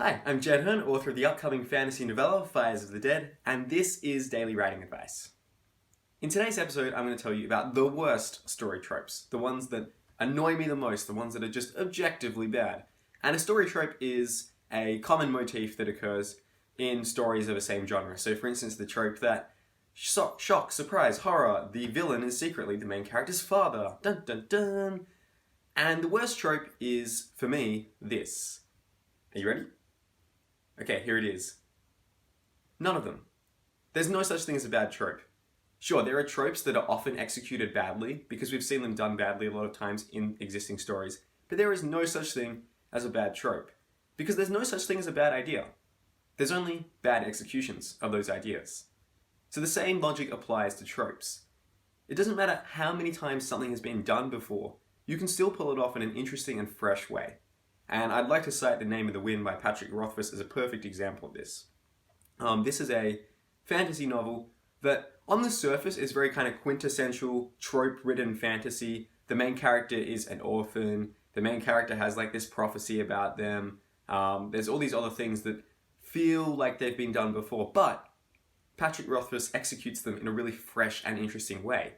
Hi, I'm Herne, author of the upcoming fantasy novella Fires of the Dead, and this is Daily Writing Advice. In today's episode, I'm going to tell you about the worst story tropes, the ones that annoy me the most, the ones that are just objectively bad. And a story trope is a common motif that occurs in stories of the same genre. So for instance, the trope that shock, surprise, horror, the villain is secretly the main character's father. Dun dun dun. And the worst trope is, for me, this. Are you ready? Okay, here it is. None of them. There's no such thing as a bad trope. Sure, there are tropes that are often executed badly, because we've seen them done badly a lot of times in existing stories, but there is no such thing as a bad trope, because there's no such thing as a bad idea. There's only bad executions of those ideas. So the same logic applies to tropes. It doesn't matter how many times something has been done before, you can still pull it off in an interesting and fresh way. And I'd like to cite The Name of the Wind by Patrick Rothfuss as a perfect example of this. This is a fantasy novel that on the surface is very kind of quintessential trope-ridden fantasy. The main character is an orphan. The main character has like this prophecy about them. There's all these other things that feel like they've been done before, but Patrick Rothfuss executes them in a really fresh and interesting way.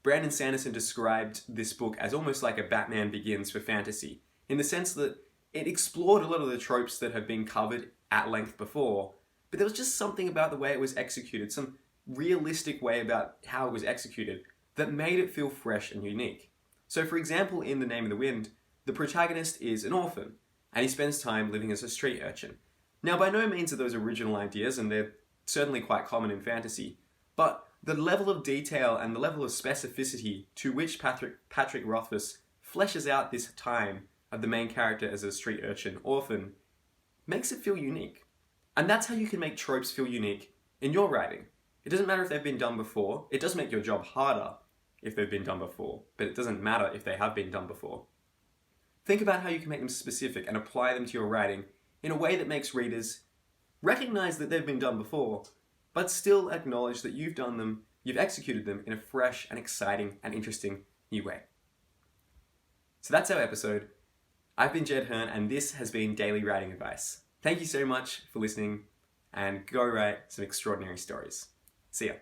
Brandon Sanderson described this book as almost like a Batman Begins for fantasy, in the sense that it explored a lot of the tropes that have been covered at length before, but there was just something about the way it was executed, some realistic way about how it was executed, that made it feel fresh and unique. So for example, in The Name of the Wind, the protagonist is an orphan, and he spends time living as a street urchin. Now by no means are those original ideas, and they're certainly quite common in fantasy, but the level of detail and the level of specificity to which Patrick Rothfuss fleshes out this time of the main character as a street urchin orphan makes it feel unique. And that's how you can make tropes feel unique in your writing. It doesn't matter if they've been done before. It does make your job harder if they've been done before, but it doesn't matter if they have been done before. Think about how you can make them specific and apply them to your writing in a way that makes readers recognize that they've been done before, but still acknowledge that you've done them, you've executed them in a fresh and exciting and interesting new way. So that's our episode. I've been Jed Herne, and this has been Daily Writing Advice. Thank you so much for listening, and go write some extraordinary stories. See ya.